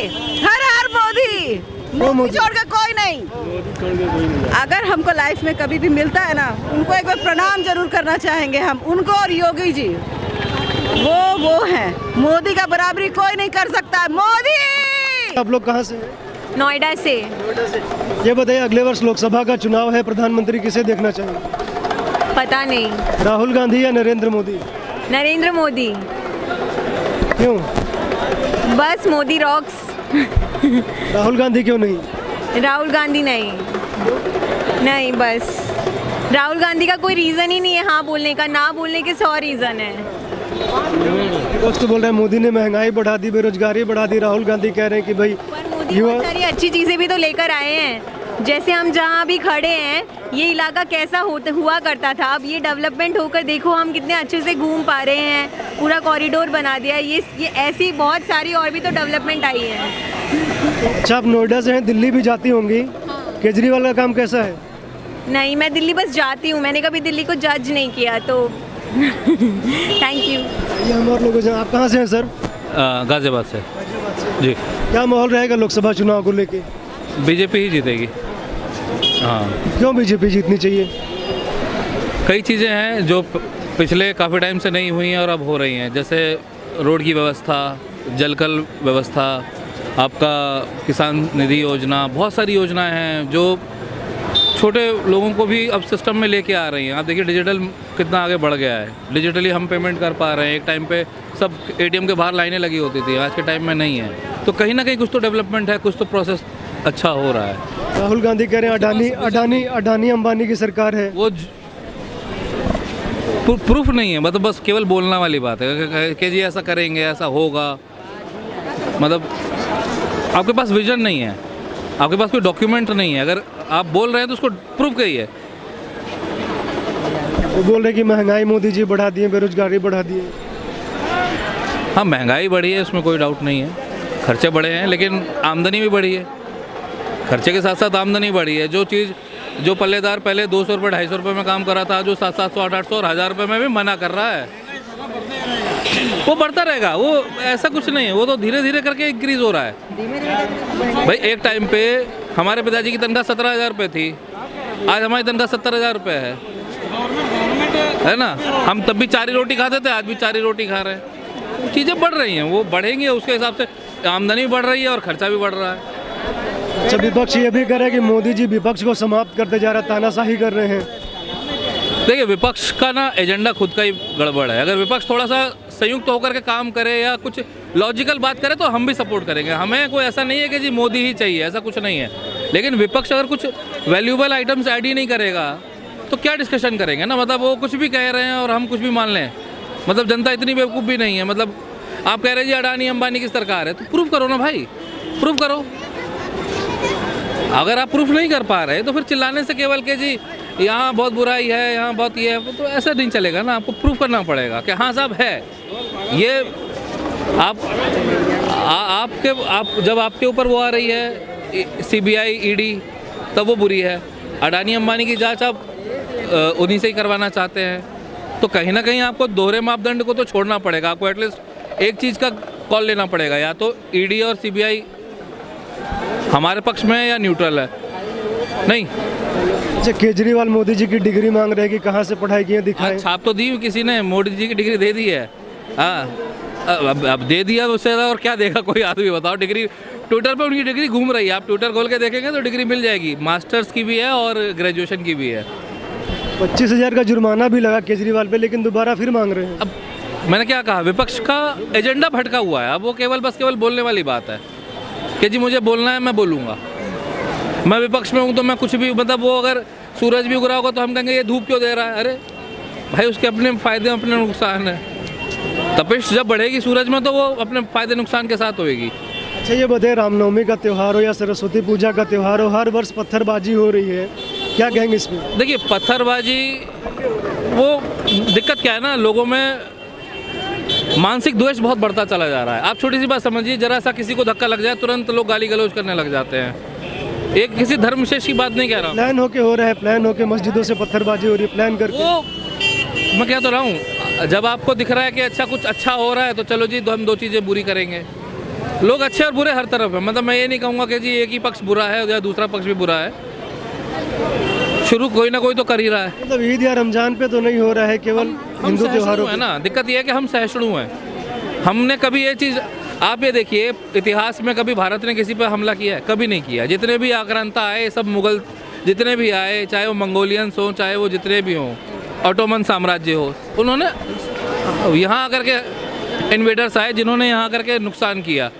हर हर मोदी, मोदी छोड़ के कोई नहीं। अगर हमको लाइफ में कभी भी मिलता है ना, उनको एक बार प्रणाम जरूर करना चाहेंगे हम, उनको और योगी जी। वो हैं, मोदी का बराबरी कोई नहीं कर सकता है। मोदी। आप लोग कहाँ से हैं? नोएडा से। ये बताइए, अगले वर्ष लोकसभा का चुनाव है, प्रधानमंत्री किसे देखना चाहिए? पता नहीं। राहुल गांधी या नरेंद्र मोदी? नरेंद्र मोदी। क्यों? बस मोदी रॉक्स। राहुल गांधी क्यों नहीं? राहुल गांधी नहीं, नहीं बस राहुल गांधी का कोई रीज़न ही नहीं है हाँ बोलने का, ना बोलने के 100 रीज़न है। दोस्त बोल रहे हैं मोदी ने महंगाई बढ़ा दी, बेरोजगारी बढ़ा दी, राहुल गांधी कह रहे हैं कि भाई पर मोदी बहुत सारी अच्छी चीज़ें भी तो लेकर आए हैं। जैसे हम जहाँ अभी खड़े हैं, ये इलाका कैसा हुआ करता था, अब ये डेवलपमेंट होकर देखो हम कितने अच्छे से घूम पा रहे हैं, पूरा कॉरिडोर बना दिया। ये ऐसी बहुत सारी और भी तो डेवलपमेंट आई है। अच्छा, आप नोएडा से हैं, दिल्ली भी जाती होंगी, केजरीवाल का काम कैसा है? नहीं, मैं दिल्ली बस जाती हूँ, मैंने कभी दिल्ली को जज नहीं किया, तो थैंक यू। ये हम और लोग, आप कहाँ से हैं सर? गाजियाबाद से जी। क्या माहौल रहेगा लोकसभा चुनाव को लेके? बीजेपी ही जीतेगी। हाँ। क्यों बीजेपी जीतनी चाहिए? कई चीज़ें हैं जो पिछले काफ़ी टाइम से नहीं हुई हैं और अब हो रही हैं, जैसे रोड की व्यवस्था, जलकल व्यवस्था, आपका किसान निधि योजना, बहुत सारी योजनाएं हैं जो छोटे लोगों को भी अब सिस्टम में लेके आ रही हैं। आप देखिए डिजिटल कितना आगे बढ़ गया है, डिजिटली हम पेमेंट कर पा रहे हैं। एक टाइम पे सब एटीएम के बाहर लाइनें लगी होती थी, आज के टाइम में नहीं है। तो कहीं ना कहीं कुछ तो डेवलपमेंट है, कुछ तो प्रोसेस अच्छा हो रहा है। राहुल गांधी कह रहे हैं अडानी अंबानी की सरकार है। वो प्रूफ नहीं है, मतलब बस केवल बोलना वाली बात है कि जी ऐसा करेंगे, ऐसा होगा। मतलब आपके पास विजन नहीं है, आपके पास कोई डॉक्यूमेंट नहीं है। अगर आप बोल रहे हैं तो उसको प्रूफ करिए। वो बोल रहे कि महंगाई मोदी जी बढ़ा दिए, बेरोजगारी बढ़ा दिए। हाँ, महंगाई बढ़ी है, उसमें कोई डाउट नहीं है, खर्चे बढ़े हैं, लेकिन आमदनी भी बढ़ी है। खर्चे के साथ साथ आमदनी बढ़ी है। जो चीज़ जो पल्लेदार पहले 200 रुपये 250 रुपये में काम कर रहा था, जो 700 800 और 1000 रुपये में भी मना कर रहा है, वो बढ़ता रहेगा। वो ऐसा कुछ नहीं है, वो तो धीरे धीरे करके इंक्रीज हो रहा है। भाई एक टाइम पे हमारे पिताजी की तनख्वाह 17,000 रुपये थी, आज हमारी तनख्वाह 70,000 रुपये है ना। हम तब भी 4 ही रोटी खाते थे, आज भी 4 ही रोटी खा रहे हैं। चीज़ें बढ़ रही हैं, वो बढ़ेंगे, उसके हिसाब से आमदनी भी बढ़ रही है और खर्चा भी बढ़ रहा है। अच्छा, विपक्ष ये भी कह रहा है कि मोदी जी विपक्ष को समाप्त करते जा रहा है, तानाशाही कर रहे हैं। देखिए, विपक्ष का ना एजेंडा खुद का ही गड़बड़ है। अगर विपक्ष थोड़ा सा संयुक्त होकर के काम करे या कुछ लॉजिकल बात करे तो हम भी सपोर्ट करेंगे। हमें कोई ऐसा नहीं है कि जी मोदी ही चाहिए, ऐसा कुछ नहीं है। लेकिन विपक्ष अगर कुछ वैल्यूएबल आइटम्स ऐड ही नहीं करेगा तो क्या डिस्कशन करेंगे ना। मतलब वो कुछ भी कह रहे हैं और हम कुछ भी मान लें, मतलब जनता इतनी बेवकूफ़ भी नहीं है। मतलब आप कह रहे हैं जी अडानी अंबानी की सरकार है, तो प्रूफ करो ना भाई, प्रूफ करो। अगर आप प्रूफ नहीं कर पा रहे तो फिर चिल्लाने से केवल के जी यहाँ बहुत बुराई है, यहाँ बहुत ये है, तो ऐसा नहीं चलेगा ना। आपको प्रूफ करना पड़ेगा कि हाँ साहब है ये। आप जब आपके ऊपर वो आ रही है CBI ED, तब वो बुरी है। अडानी अंबानी की जांच आप उन्हीं से ही करवाना चाहते हैं, तो कहीं ना कहीं आपको दोहरे मापदंड को तो छोड़ना पड़ेगा। आपको एटलीस्ट एक चीज़ का कॉल लेना पड़ेगा, या तो ED और CBI हमारे पक्ष में है या न्यूट्रल है। नहीं। अच्छा, केजरीवाल मोदी जी की डिग्री मांग रहे हैं कि कहाँ से पढ़ाई की है, दिखाएं। छाप तो दी किसी ने, मोदी जी की डिग्री दे दी है। हाँ, अब दे दिया, उससे और क्या देगा कोई आदमी, बताओ। डिग्री ट्विटर पे उनकी डिग्री घूम रही है, आप ट्विटर खोल के देखेंगे तो डिग्री मिल जाएगी। मास्टर्स की भी है और ग्रेजुएशन की भी है। 25,000 का जुर्माना भी लगा केजरीवाल पे, लेकिन दोबारा फिर मांग रहे हैं। अब मैंने क्या कहा, विपक्ष का एजेंडा भटका हुआ है। अब वो केवल बोलने वाली बात है कि जी मुझे बोलना है, मैं बोलूँगा। मैं विपक्ष में हूँ तो मैं कुछ भी, मतलब वो अगर सूरज भी उग रहा होगा तो हम कहेंगे ये धूप क्यों दे रहा है। अरे भाई, उसके अपने फ़ायदे अपने नुकसान है। तपिश जब बढ़ेगी सूरज में तो वो अपने फ़ायदे नुकसान के साथ होएगी। अच्छा, ये बताइए, रामनवमी का त्यौहार हो या सरस्वती पूजा का त्यौहार हो, हर वर्ष पत्थरबाजी हो रही है, क्या कहेंगे इसमें? देखिए, पत्थरबाजी, वो दिक्कत क्या है ना, लोगों में मानसिक द्वेष बहुत बढ़ता चला जा रहा है। आप छोटी सी बात समझिए, जरा सा किसी को धक्का लग जाए तुरंत लोग गाली गलौज करने लग जाते हैं। एक किसी धर्म विशेष की बात नहीं कह रहा हूँ। प्लान होके हो रहा है, प्लान होके मस्जिदों से पत्थरबाजी हो रही है, प्लान करके। वो मैं कह तो रहा हूँ, जब आपको दिख रहा है कि अच्छा कुछ अच्छा हो रहा है तो चलो जी हम 2 चीज़ें बुरी करेंगे। लोग अच्छे और बुरे हर तरफ है, मतलब मैं ये नहीं कहूँगा कि जी एक ही पक्ष बुरा है या दूसरा पक्ष भी बुरा है, शुरू कोई ना कोई तो कर ही रहा है। मतलब ईद या रमजान पे तो नहीं हो रहा है, केवल हम हिंदू सहिष्णु त्योहारों है पे। ना, दिक्कत ये है कि हम सहिष्णु हैं। हमने कभी ये चीज़, आप ये देखिए इतिहास में कभी भारत ने किसी पर हमला किया है? कभी नहीं किया। जितने भी आक्रांता आए, सब मुगल जितने भी आए, चाहे वो मंगोलियंस हों, चाहे वो जितने भी हों, ऑटोमन साम्राज्य हो, उन्होंने यहाँ आकर के इन्वेडर्स आए जिन्होंने यहाँ आकर के नुकसान किया।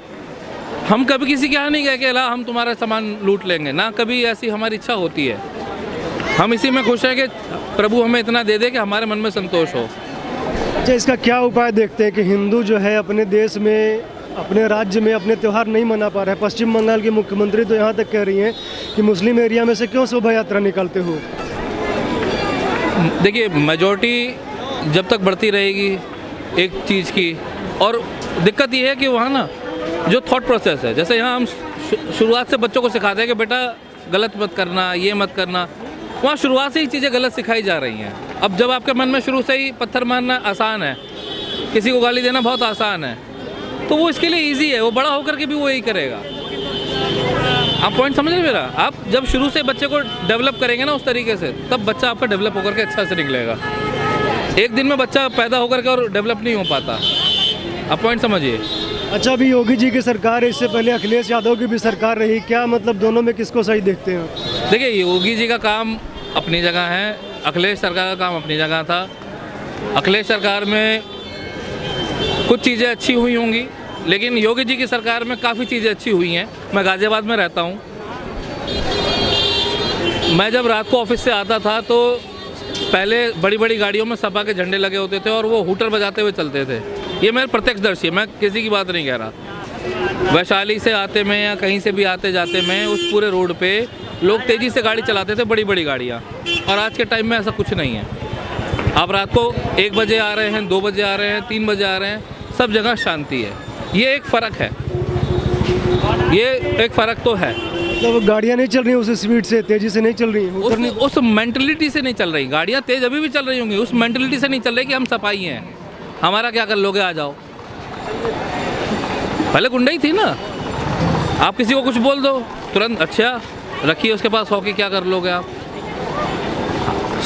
हम कभी किसी के यहाँ नहीं गए कि ला हम तुम्हारा सामान लूट लेंगे, ना कभी ऐसी हमारी इच्छा होती है। हम इसी में खुश हैं कि प्रभु हमें इतना दे दे कि हमारे मन में संतोष हो। अच्छा, इसका क्या उपाय देखते हैं कि हिंदू जो है अपने देश में, अपने राज्य में अपने त्यौहार नहीं मना पा रहे हैं? पश्चिम बंगाल की मुख्यमंत्री तो यहाँ तक कह रही हैं कि मुस्लिम एरिया में से क्यों शोभा यात्रा निकालते हो? देखिए, मेजॉरिटी जब तक बढ़ती रहेगी एक चीज़ की, और दिक्कत ये है कि वहाँ ना जो थॉट प्रोसेस है, जैसे यहाँ हम शुरुआत से बच्चों को सिखाते हैं कि बेटा गलत मत करना, ये मत करना, वहाँ शुरुआत से ही चीज़ें गलत सिखाई जा रही हैं। अब जब आपके मन में शुरू से ही पत्थर मारना आसान है, किसी को गाली देना बहुत आसान है, तो वो इसके लिए इजी है, वो बड़ा होकर के भी वो यही करेगा। आप पॉइंट समझ रहे मेरा? आप जब शुरू से बच्चे को डेवलप करेंगे ना उस तरीके से, तब बच्चा आपका डेवलप होकर के अच्छा से निकलेगा। एक दिन में बच्चा पैदा होकर के और डेवलप नहीं हो पाता। आप पॉइंट समझिए। अच्छा, अभी योगी जी की सरकार है, इससे पहले अखिलेश यादव की भी सरकार रही, क्या मतलब दोनों में किसको सही देखते हैं? देखिए, योगी जी का काम अपनी जगह है, अखिलेश सरकार का काम अपनी जगह था। अखिलेश सरकार में कुछ चीज़ें अच्छी हुई होंगी, लेकिन योगी जी की सरकार में काफ़ी चीज़ें अच्छी हुई हैं। मैं गाज़ियाबाद में रहता हूँ। मैं जब रात को ऑफिस से आता था तो पहले बड़ी बड़ी गाड़ियों में सपा के झंडे लगे होते थे और वो हूटर बजाते हुए चलते थे। ये मेरे प्रत्यक्षदर्शी है, मैं किसी की बात नहीं कह रहा। वैशाली से आते में या कहीं से भी आते जाते में उस पूरे रोड पे लोग तेज़ी से गाड़ी चलाते थे, बड़ी बड़ी गाड़ियाँ। और आज के टाइम में ऐसा कुछ नहीं है। आप रात को 1 बजे आ रहे हैं, 2 बजे आ रहे हैं, 3 बजे आ रहे हैं, सब जगह शांति है। ये एक फ़र्क है, ये एक फ़र्क तो है। मतलब गाड़ियाँ नहीं चल रही उस स्पीड से, तेजी से नहीं चल रही, उस मेंटलिटी से नहीं चल रही। गाड़ियाँ तेज़ अभी भी चल रही होंगी, उस मेंटलिटी से नहीं चल रही कि हम सफाई हैं, हमारा क्या कर लोगे, आ जाओ। पहले गुंडा थी ना, आप किसी को कुछ बोल दो तुरंत अच्छा रखिए उसके पास हॉकी, क्या कर लोगे आप।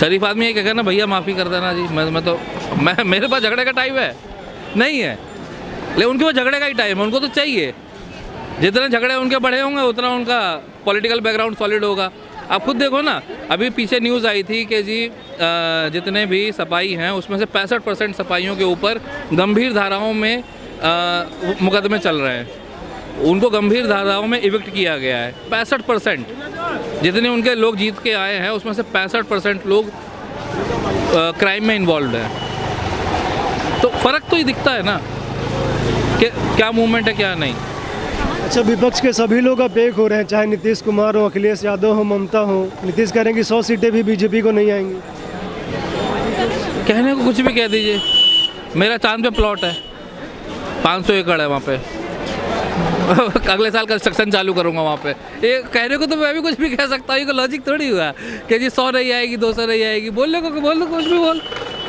शरीफ आदमी ये कहेगा ना भैया माफ़ी कर देना जी, मैं मेरे पास झगड़े का टाइम है नहीं है, लेकिन उनके पास झगड़े का ही टाइम है। उनको तो चाहिए जितने झगड़े उनके बढ़े होंगे उतना उनका पॉलिटिकल बैकग्राउंड सॉलिड होगा। आप खुद देखो ना, अभी पीछे न्यूज़ आई थी कि जी जितने भी सपाई हैं उसमें से 65% सपाइयों के ऊपर गंभीर धाराओं में मुकदमे चल रहे हैं, उनको गंभीर धाराओं में इविक्ट किया गया है। 65% जितने उनके लोग जीत के आए हैं उसमें से 65% लोग क्राइम में इन्वॉल्व हैं। तो फ़र्क तो ही दिखता है ना कि क्या मूवमेंट है क्या नहीं। अच्छा, विपक्ष के सभी लोग अब एक हो रहे हैं, चाहे नीतीश कुमार हो, अखिलेश यादव हो, ममता हो। नीतीश कह रहे हैं कि 100 सीटें भी बीजेपी को नहीं आएंगी। कहने को कुछ भी कह दीजिए, मेरा चांद पे प्लॉट है, 500 एकड़ है वहाँ पे अगले साल कंस्ट्रक्शन चालू करूँगा वहाँ पे। ये कहने को तो मैं भी कुछ भी कह सकता हूँ, ये लॉजिक थोड़ी हुआ कि जी 100 नहीं आएगी, 200 नहीं आएगी। बोलने को बोल दो, कुछ भी बोल,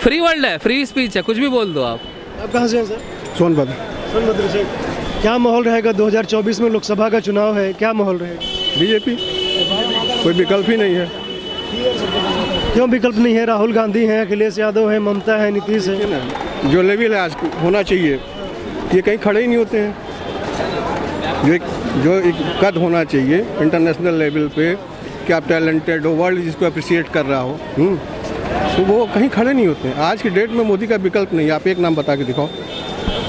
फ्री वर्ल्ड है, फ्री स्पीच है, कुछ भी बोल दो आप। आप कहाँ से हैं सर? सोनभद्र। सोनभद्र से। क्या माहौल रहेगा 2024 में? लोकसभा का चुनाव है, क्या माहौल रहेगा? बीजेपी, कोई विकल्प ही नहीं है। क्यों विकल्प नहीं है? राहुल गांधी हैं, अखिलेश यादव हैं, ममता है, नीतीश है। जो लेवल आज होना चाहिए ये कहीं खड़े ही नहीं होते हैं। जो एक कद होना चाहिए इंटरनेशनल लेवल पे कि आप टैलेंटेड हो, वर्ल्ड जिसको अप्रिशिएट कर रहा हो, तो वो कहीं खड़े नहीं होते हैं। आज की डेट में मोदी का विकल्प नहीं है। आप एक नाम बता के दिखाओ।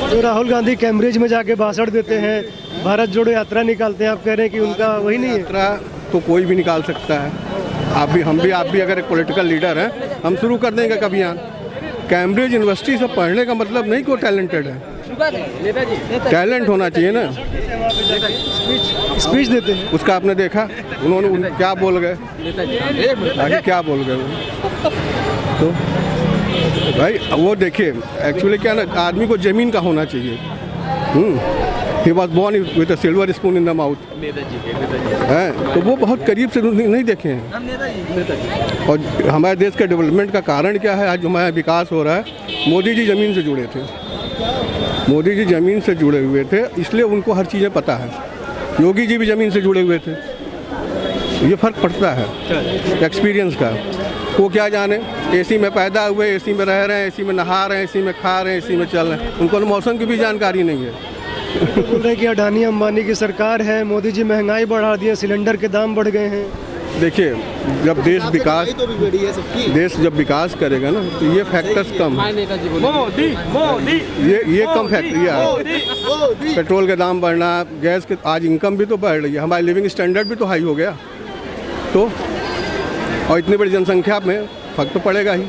तो राहुल गांधी कैम्ब्रिज में जाके भाषण देते हैं, भारत जोड़ो यात्रा निकालते हैं, आप कह रहे हैं कि उनका वही नहीं है? यात्रा तो कोई भी निकाल सकता है। आप भी, हम भी अगर एक पॉलिटिकल लीडर हैं, हम शुरू कर देंगे कभी यहाँ। कैम्ब्रिज यूनिवर्सिटी से पढ़ने का मतलब नहीं कि वो टैलेंटेड है, टैलेंट होना चाहिए ना। स्पीच देते हैं, उसका आपने देखा उन्होंने क्या बोल गए, आगे क्या बोल गए वो। तो भाई वो देखिए, एक्चुअली क्या ना, आदमी को ज़मीन का होना चाहिए। He was born with a silver spoon in the mouth है, तो वो बहुत करीब से नहीं देखे हैं। और हमारे देश के डेवलपमेंट का कारण क्या है? आज जो हमारा विकास हो रहा है, मोदी जी ज़मीन से जुड़े थे। मोदी जी ज़मीन से जुड़े हुए थे, इसलिए उनको हर चीज़ें पता है। योगी जी भी ज़मीन से जुड़े हुए थे, ये फ़र्क पड़ता है एक्सपीरियंस का। वो क्या जाने, एसी में पैदा हुए, एसी में रह रहे हैं, एसी में नहा रहे हैं, एसी में खा रहे हैं, एसी में चल रहे हैं, उनको तो मौसम की भी जानकारी नहीं है। बोल रहे हैं कि अडानी अंबानी की सरकार है, मोदी जी महंगाई बढ़ा दी है, सिलेंडर के दाम बढ़ गए हैं। देखिए, जब देश जब विकास करेगा ना, तो ये फैक्टर्स कम है, ये कम फैक्टर है। पेट्रोल के दाम बढ़ना, गैस के, आज इनकम भी तो बढ़ रही है, हमारी लिविंग स्टैंडर्ड भी तो हाई हो गया, तो और इतनी बड़ी जनसंख्या में फर्क तो पड़ेगा ही,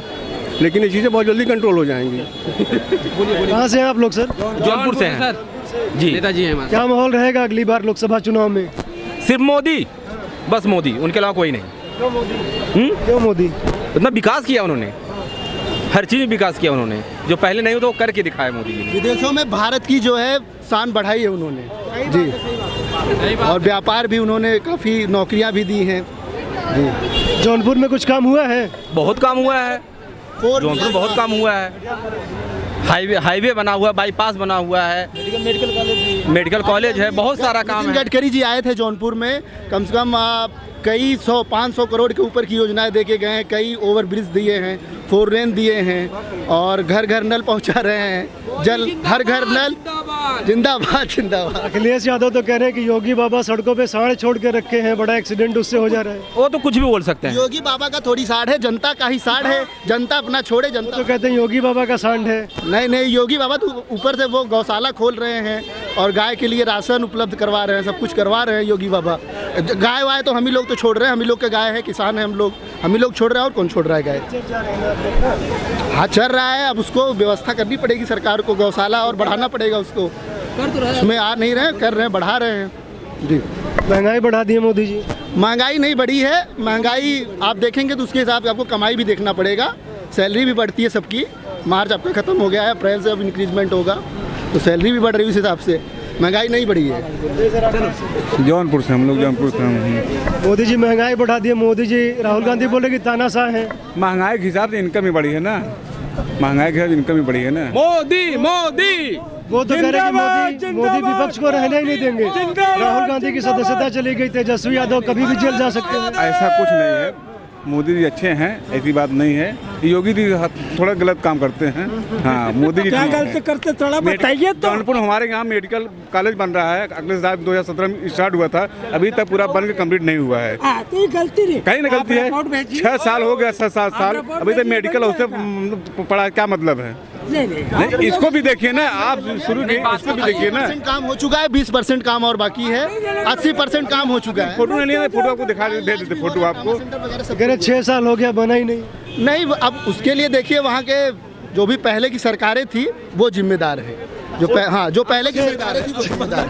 लेकिन ये चीज़ें बहुत जल्दी कंट्रोल हो जाएंगी। कहाँ से हैं आप लोग सर? जौनपुर से हैं सर जी। नेताजी हैं हमारे। क्या माहौल रहेगा अगली बार लोकसभा चुनाव में? सिर्फ मोदी, बस मोदी, उनके अलावा कोई नहीं। क्यों मोदी? इतना विकास किया उन्होंने, हर चीज़ में विकास किया उन्होंने, जो पहले नहीं हो तो करके दिखाया मोदी जी ने। विदेशों में भारत की जो है शान बढ़ाई है उन्होंने जी, और व्यापार भी उन्होंने, काफ़ी नौकरियां भी दी हैं जी। जौनपुर में कुछ काम हुआ है? बहुत काम हुआ है, जौनपुर बहुत काम हुआ है। हाईवे बना हुआ है, बाईपास बना हुआ है, मेडिकल कॉलेज है, बहुत सारा काम है। गडकरी जी आए थे जौनपुर में, कम से कम कई 100-500 करोड़ के ऊपर की योजनाएं दे के गए हैं, कई ओवर ब्रिज दिए हैं, 4 लेन दिए हैं, और घर घर नल पहुंचा रहे हैं, जल हर घर नल। जिंदाबाद जिंदाबाद। अखिलेश यादव तो कह रहे हैं कि योगी बाबा सड़कों पे सांड छोड़ के रखे हैं, बड़ा एक्सीडेंट उससे हो जा रहा है। वो तो कुछ भी बोल सकते हैं। योगी बाबा का थोड़ी साढ़ है, जनता का ही साढ़ है, जनता अपना छोड़े, जनता तो कहते हैं योगी बाबा का सांड है। नहीं, योगी बाबा तो ऊपर से वो गौशाला खोल रहे हैं और गाय के लिए राशन उपलब्ध करवा रहे हैं, सब कुछ करवा रहे हैं योगी बाबा। गाय वाय तो हम ही लोग तो छोड़ रहे हैं, हम ही लोग के गाय है, किसान है हम ही लोग छोड़ रहे हैं, और कौन छोड़ रहा है गाय? हाँ चल रहा है, अब उसको व्यवस्था करनी पड़ेगी सरकार को, गौशाला और बढ़ाना पड़ेगा उसको। उसमें आ नहीं रहे, कर रहे हैं, बढ़ा रहे हैं जी। महंगाई बढ़ा दी है मोदी जी? महंगाई नहीं बढ़ी है, महंगाई आप देखेंगे तो उसके हिसाब से आपको कमाई भी देखना पड़ेगा। सैलरी भी बढ़ती है सबकी, मार्च आपका ख़त्म हो गया है, अप्रैल से अब इंक्रीजमेंट होगा, तो सैलरी भी बढ़ रही है उस हिसाब से, महंगाई नहीं बढ़ी है। जौनपुर से, हम लोग जौनपुर से। मोदी जी महंगाई बढ़ा दी है, मोदी जी, राहुल गांधी बोले कि तानाशाह है। महंगाई के हिसाब से इनकम ही बढ़ी है ना, महंगाई के हिसाब से इनकम ही बढ़ी है ना। मोदी मोदी वो तो कह रहे हैं कि मोदी विपक्ष को रहने ही नहीं देंगे। राहुल गांधी की सदस्यता चली गई, तेजस्वी यादव कभी भी जेल जा सकते हैं। ऐसा कुछ नहीं है, मोदी जी अच्छे हैं, ऐसी बात नहीं है। योगी जी थोड़ा गलत काम करते हैं। हाँ, मोदी जी क्या गलत करते थोड़ा बताइए तो। जौनपुर हमारे यहाँ मेडिकल कॉलेज बन रहा है, अगले साल 2017 में स्टार्ट हुआ था, अभी तक पूरा बन के कंप्लीट नहीं हुआ है। तो ये गलती नहीं, कहीं ना गलती है। 6 साल हो गया, 7 साल, अभी तक मेडिकल उससे पढ़ा, क्या मतलब है? नहीं, इसको भी देखिए ना, आप शुरू किए, इसको भी देखिए ना। 80% काम हो चुका है, 20% काम और बाकी है, 80% काम हो चुका है। फोटो नहीं लिया, फोटो आपको दिखा भेज देते, फोटो आपको। कह रहे 6 साल हो गया, बना ही नहीं। अब उसके लिए देखिए, वहाँ के जो भी पहले की सरकारें थी वो जिम्मेदार है, जो पहले की सरकारें थी वो जिम्मेदार।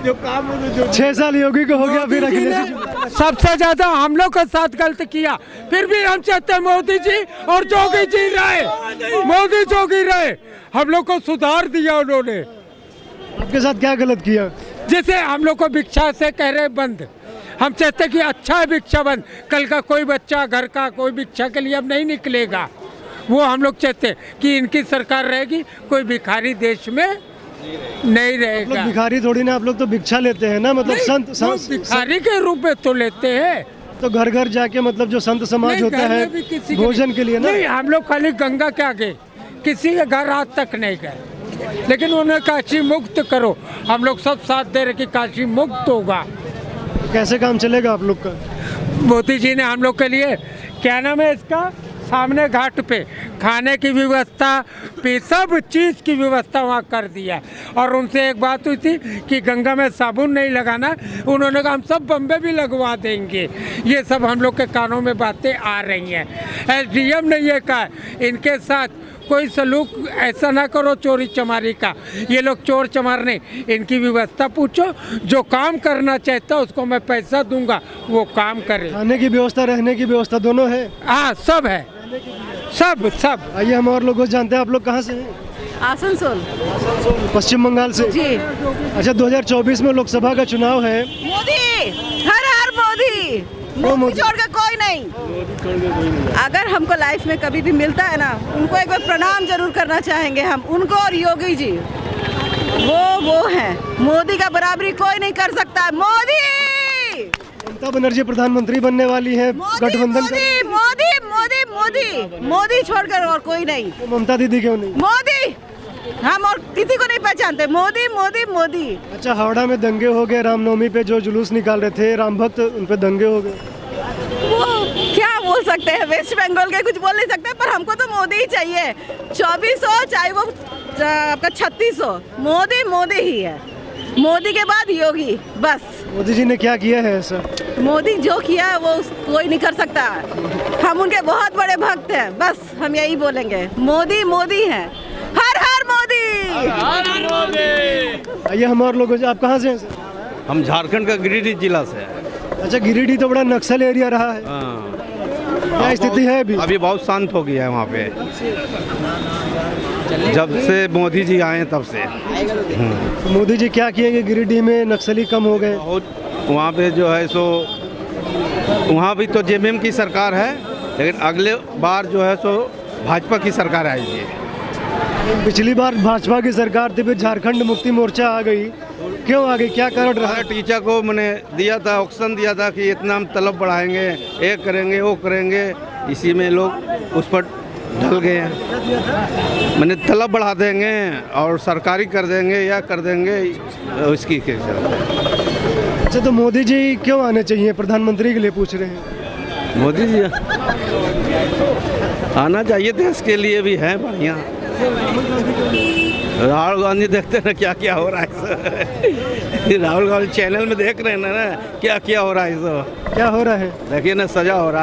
6 साल योगी को हो गया, फिर अखिलेश। सबसे ज्यादा हम लोग के साथ गलत किया, फिर भी हम चाहते हैं मोदी जी और जोगी जी रहे, मोदी जोगी रहे, हम लोग को सुधार दिया उन्होंने। आपके साथ क्या गलत किया? जैसे हम लोग को भिक्षा से कह रहे बंद, हम चाहते हैं कि अच्छा है भिक्षा बंद, कल का कोई बच्चा घर का कोई भिक्षा के लिए अब नहीं निकलेगा। वो हम लोग चाहते हैं कि इनकी सरकार रहेगी, कोई भिखारी देश में नहीं रहेगा। भिखारी थोड़ी ना, आप लोग तो भिक्षा लेते हैं ना, मतलब संत भिखारी के रूप में तो लेते हैं, तो घर घर जाके, मतलब जो संत समाज होता है भोजन के लिए ना। नहीं, हम लोग खाली गंगा के आगे किसी के घर आज तक नहीं गए, लेकिन उन्हें काशी मुक्त करो, हम लोग सब साथ दे रहे कि काशी मुक्त होगा। कैसे काम चलेगा आप लोग का? मोदी जी ने हम लोग के लिए, क्या नाम है इसका, सामने घाट पे खाने की व्यवस्था, सब चीज़ की व्यवस्था वहाँ कर दिया। और उनसे एक बात हुई थी कि गंगा में साबुन नहीं लगाना, उन्होंने कहा हम सब बम्बे भी लगवा देंगे। ये सब हम लोग के कानों में बातें आ रही हैं। SDM ने ये कहा इनके साथ कोई सलूक ऐसा ना करो चोरी चमारी का, ये लोग चोर चमार नहीं, इनकी व्यवस्था पूछो, जो काम करना चाहता है उसको मैं पैसा दूंगा, वो काम करे। खाने की व्यवस्था, रहने की व्यवस्था दोनों है? हाँ, सब है, सब सब। आइए हम और लोगों को जानते हैं, आप लोग कहाँ से हैं? आसनसोल, पश्चिम बंगाल से जी। अच्छा, 2024 में लोकसभा का चुनाव है। मोदी, हर हर मोदी, मोदी छोड़ के कोई नहीं। अगर हमको लाइफ में कभी भी मिलता है ना, उनको एक बार प्रणाम जरूर करना चाहेंगे हम, उनको और योगी जी। वो है, मोदी का बराबरी कोई नहीं कर सकता। मोदी ममता बनर्जी प्रधानमंत्री बनने वाली है, गठबंधन मोदी मोदी मोदी मोदी मोदी छोड़कर और कोई नहीं। ममता दीदी क्यों नहीं? मोदी, हम और किसी को नहीं पहचानते। मोदी मोदी मोदी। अच्छा, हावड़ा में दंगे हो गए, रामनवमी पे जो जुलूस निकाल रहे थे राम भक्त, उन पे दंगे हो गए। वो क्या बोल सकते हैं, वेस्ट बंगाल के कुछ बोल नहीं सकते, पर हमको तो मोदी ही चाहिए। 24 हो चाहे वो आपका 36 हो, मोदी मोदी ही है। मोदी के बाद योगी, बस। मोदी जी ने क्या किया है ऐसा? मोदी जो किया है वो कोई नहीं कर सकता। हम उनके बहुत बड़े भक्त हैं, बस हम यही बोलेंगे, मोदी मोदी हैं। हर हर मोदी। आइए हम और लोग, आप कहाँ से हैं सर? हम झारखंड का गिरिडीह जिला से हैं। अच्छा, गिरिडीह तो बड़ा नक्सल एरिया रहा है, क्या स्थिति है अभी? अभी बहुत शांत हो गया है वहाँ पे, जब से मोदी जी आए तब से। मोदी जी क्या किए कि गिरिडीह में नक्सली कम हो गए? बहुत वहाँ पे जो है सो, वहाँ भी तो जेएमएम की सरकार है, लेकिन अगले बार जो है सो भाजपा की सरकार आएगी। पिछली बार भाजपा की सरकार थी, फिर झारखंड मुक्ति मोर्चा आ गई, क्यों आ गई, क्या कारण रहा? टीचर को मैंने दिया था, ऑक्शन दिया था कि इतना हम तलब बढ़ाएंगे, ये करेंगे वो करेंगे, इसी में लोग उस पर ढल गए हैं। मैंने तलब बढ़ा देंगे और सरकारी कर देंगे या कर देंगे, इसकी के चलते। अच्छा, तो मोदी जी क्यों आने चाहिए, प्रधानमंत्री के लिए पूछ रहे हैं? मोदी जी आना चाहिए, देश के लिए भी है बढ़िया। राहुल गांधी देखते ना क्या क्या हो रहा है राहुल गांधी चैनल में देख रहे हैं ना क्या क्या हो रहा है, क्या हो रहा है? देखिए ना, सजा हो रहा है।